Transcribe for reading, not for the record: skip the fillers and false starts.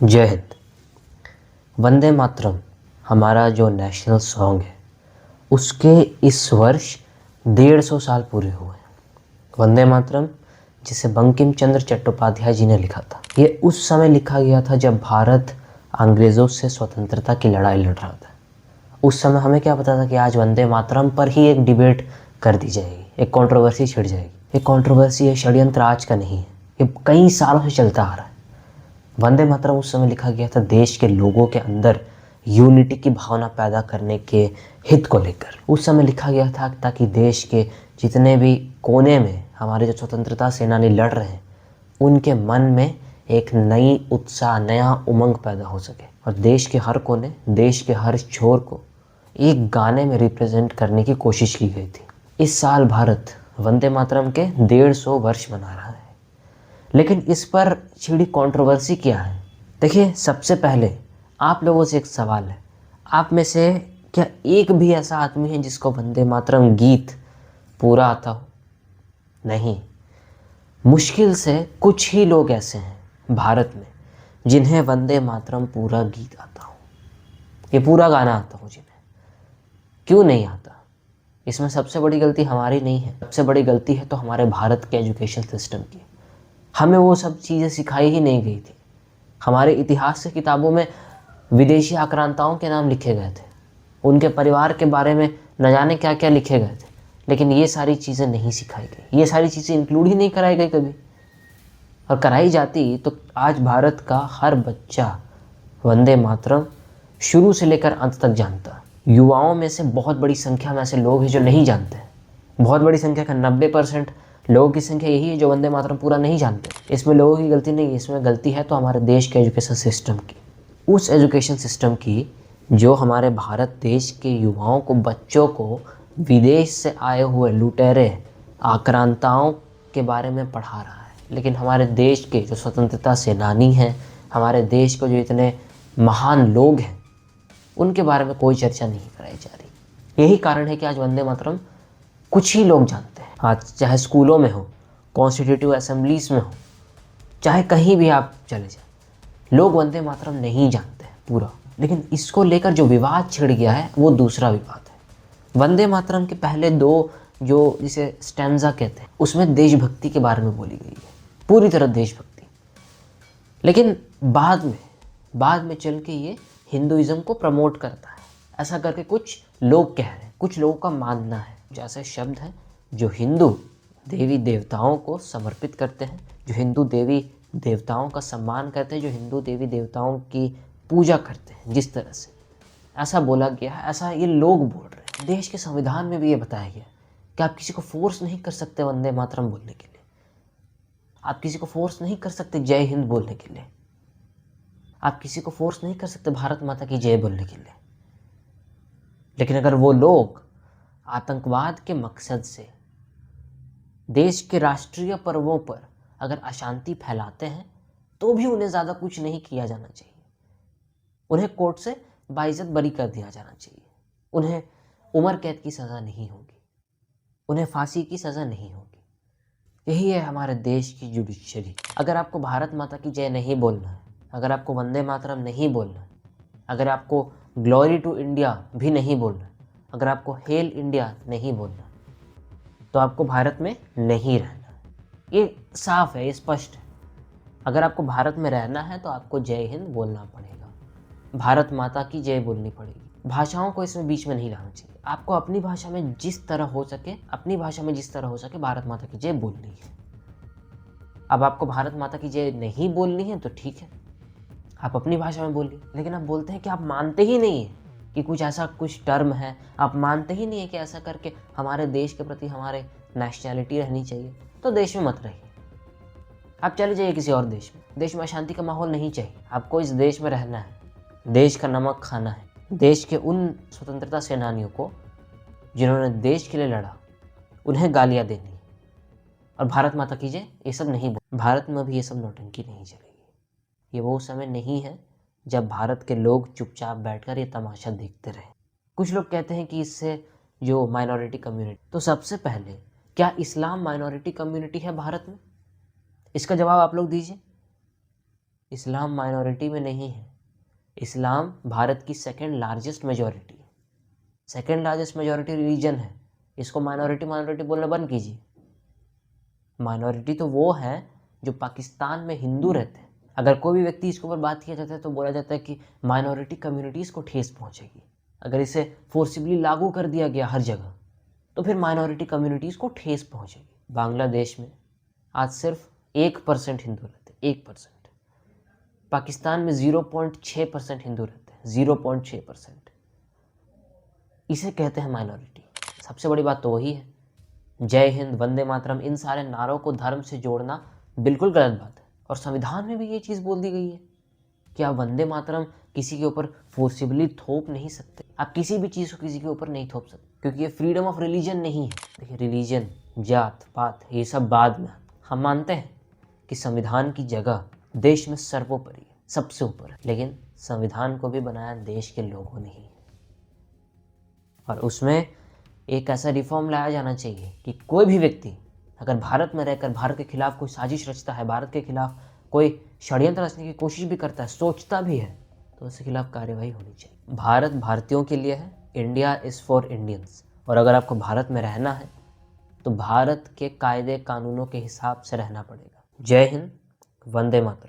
जय हिंद। वंदे मातरम हमारा जो नेशनल सॉन्ग है उसके इस वर्ष 150 साल पूरे हुए हैं। वंदे मातरम जिसे बंकिम चंद्र चट्टोपाध्याय जी ने लिखा था, ये उस समय लिखा गया था जब भारत अंग्रेज़ों से स्वतंत्रता की लड़ाई लड़ रहा था। उस समय हमें क्या पता था कि आज वंदे मातरम पर ही एक डिबेट कर दी जाएगी, एक कंट्रोवर्सी छिड़ जाएगी। ये कंट्रोवर्सी, ये षड्यंत्र आज का नहीं है, ये कई सालों से चलता आ रहा है। वंदे मातरम उस समय लिखा गया था देश के लोगों के अंदर यूनिटी की भावना पैदा करने के हित को लेकर। उस समय लिखा गया था ताकि देश के जितने भी कोने में हमारे जो स्वतंत्रता सेनानी लड़ रहे हैं उनके मन में एक नई उत्साह, नया उमंग पैदा हो सके और देश के हर कोने, देश के हर छोर को एक गाने में रिप्रेजेंट करने की कोशिश की गई थी। इस साल भारत वंदे मातरम के 150 वर्ष मना रहा है, लेकिन इस पर छिड़ी कंट्रोवर्सी क्या है? देखिए, सबसे पहले आप लोगों से एक सवाल है, आप में से क्या एक भी ऐसा आदमी है जिसको वंदे मातरम गीत पूरा आता हो? नहीं। मुश्किल से कुछ ही लोग ऐसे हैं भारत में जिन्हें वंदे मातरम पूरा गीत आता हो, ये पूरा गाना आता हो जिन्हें। क्यों नहीं आता? इसमें सबसे बड़ी गलती हमारी नहीं है, सबसे बड़ी गलती है तो हमारे भारत के एजुकेशन सिस्टम की। हमें वो सब चीज़ें सिखाई ही नहीं गई थी। हमारे इतिहास की किताबों में विदेशी आक्रांताओं के नाम लिखे गए थे, उनके परिवार के बारे में न जाने क्या क्या लिखे गए थे, लेकिन ये सारी चीज़ें नहीं सिखाई गई, ये सारी चीज़ें इंक्लूड ही नहीं कराई गई कभी। और कराई जाती तो आज भारत का हर बच्चा वंदे मातरम शुरू से लेकर अंत तक जानता। युवाओं में से बहुत बड़ी संख्या में ऐसे लोग हैं जो नहीं जानते। बहुत बड़ी संख्या का 90% लोगों की संख्या यही है जो वंदे मातरम पूरा नहीं जानते। इसमें लोगों की गलती नहीं है, इसमें गलती है तो हमारे देश के एजुकेशन सिस्टम की। उस एजुकेशन सिस्टम की जो हमारे भारत देश के युवाओं को, बच्चों को विदेश से आए हुए लुटेरे आक्रांताओं के बारे में पढ़ा रहा है। लेकिन हमारे देश के जो स्वतंत्रता सेनानी हैं, हमारे देश को जो इतने महान लोग हैं, उनके बारे में कोई चर्चा नहीं कराई जा रही। यही कारण है कि आज वंदे मातरम कुछ ही लोग जानते हैं। आज चाहे स्कूलों में हो, कॉन्स्टिट्यूटिव असेंबलीज में हो, चाहे कहीं भी आप चले जाएं, लोग वंदे मातरम नहीं जानते हैं पूरा। लेकिन इसको लेकर जो विवाद छिड़ गया है वो दूसरा विवाद है। वंदे मातरम के पहले दो जो जिसे स्टैंजा कहते हैं उसमें देशभक्ति के बारे में बोली गई है, पूरी तरह देशभक्ति। लेकिन बाद में चल के ये हिंदुइज्म को प्रमोट करता है, ऐसा करके कुछ लोग कह रहे हैं, कुछ लोगों का मानना है। जैसे शब्द हैं जो हिंदू देवी देवताओं को समर्पित करते हैं, जो हिंदू देवी देवताओं का सम्मान करते हैं, जो हिंदू देवी देवताओं की पूजा करते हैं, जिस तरह से ऐसा बोला गया है, ऐसा ये लोग बोल रहे हैं। देश के संविधान में भी ये बताया गया कि आप किसी को फोर्स नहीं कर सकते वंदे मातरम बोलने के लिए, आप किसी को फोर्स नहीं कर सकते जय हिंद बोलने के लिए, आप किसी को फोर्स नहीं कर सकते भारत माता की जय बोलने के लिए। लेकिन अगर वो लोग आतंकवाद के मकसद से देश के राष्ट्रीय पर्वों पर अगर अशांति फैलाते हैं तो भी उन्हें ज़्यादा कुछ नहीं किया जाना चाहिए। उन्हें कोर्ट से बाइज्जत बरी कर दिया जाना चाहिए। उन्हें उम्र कैद की सज़ा नहीं होगी, उन्हें फांसी की सज़ा नहीं होगी। यही है हमारे देश की जुडिशरी। अगर आपको भारत माता की जय नहीं बोलना है, अगर आपको वंदे मातरम नहीं बोलना है, अगर आपको ग्लोरी टू इंडिया भी नहीं बोलना है, अगर आपको हेल इंडिया नहीं बोलना, तो आपको भारत में नहीं रहना। ये साफ है, ये स्पष्ट है। अगर आपको भारत में रहना है तो आपको जय हिंद बोलना पड़ेगा, भारत माता की जय बोलनी पड़ेगी। भाषाओं को इसमें बीच में नहीं लाना चाहिए। आपको अपनी भाषा में जिस तरह हो सके, अपनी भाषा में जिस तरह हो सके भारत माता की जय बोलनी है। अब आपको भारत माता की जय नहीं बोलनी है तो ठीक है, आप अपनी भाषा में बोलिए। लेकिन आप बोलते हैं कि आप मानते ही नहीं है कि कुछ ऐसा कुछ टर्म है, आप मानते ही नहीं है कि ऐसा करके हमारे देश के प्रति हमारे नेशनैलिटी रहनी चाहिए, तो देश में मत रहिए। आप चले जाइए किसी और देश में। देश में अशांति का माहौल नहीं चाहिए, आपको इस देश में रहना है, देश का नमक खाना है। देश के उन स्वतंत्रता सेनानियों को जिन्होंने देश के लिए लड़ा, उन्हें गालियाँ देनी है। और भारत माता की जय ये सब नहीं बोल। भारत में भी ये सब नौटंकी नहीं चलेगी। ये वो समय नहीं है जब भारत के लोग चुपचाप बैठकर ये तमाशा देखते रहे। कुछ लोग कहते हैं कि इससे जो माइनॉरिटी कम्युनिटी, तो सबसे पहले क्या इस्लाम माइनॉरिटी कम्युनिटी है भारत में? इसका जवाब आप लोग दीजिए। इस्लाम माइनॉरिटी में नहीं है। इस्लाम भारत की second largest majority, second largest majority religion है। इसको माइनॉरिटी माइनॉरिटी बोलना बंद कीजिए। माइनॉरिटी तो वो है जो पाकिस्तान में हिंदू रहते हैं। अगर कोई भी व्यक्ति इसके ऊपर बात किया जाता है तो बोला जाता है कि माइनॉरिटी कम्युनिटीज़ को ठेस पहुंचेगी। अगर इसे फोर्सिबली लागू कर दिया गया हर जगह तो फिर माइनॉरिटी कम्युनिटीज़ को ठेस पहुंचेगी। बांग्लादेश में आज सिर्फ 1% हिंदू रहते हैं, 1%। पाकिस्तान में 0.6% हिंदू रहते हैं, 0.6%। इसे कहते हैं माइनॉरिटी। सबसे बड़ी बात तो वही है। जय हिंद, वंदे मातरम, इन सारे नारों को धर्म से जोड़ना बिल्कुल गलत बात है। और संविधान में भी ये चीज़ बोल दी गई है कि आप वंदे मातरम किसी के ऊपर फोर्सिबली थोप नहीं सकते। आप किसी भी चीज़ को किसी के ऊपर नहीं थोप सकते, क्योंकि ये फ्रीडम ऑफ रिलीजन नहीं है। देखिए, रिलीजन, जात पात, ये सब बाद में। हम मानते हैं कि संविधान की जगह देश में सर्वोपरि है, सबसे ऊपर है। लेकिन संविधान को भी बनाया देश के लोगों ने ही, और उसमें एक ऐसा रिफॉर्म लाया जाना चाहिए कि कोई भी व्यक्ति अगर भारत में रहकर भारत के खिलाफ कोई साजिश रचता है, भारत के खिलाफ कोई षड्यंत्र रचने की कोशिश भी करता है, सोचता भी है, तो उसके खिलाफ कार्रवाई होनी चाहिए। भारत भारतीयों के लिए है, इंडिया इज़ फॉर इंडियंस। और अगर आपको भारत में रहना है तो भारत के कायदे कानूनों के हिसाब से रहना पड़ेगा। जय हिंद, वंदे मातरम।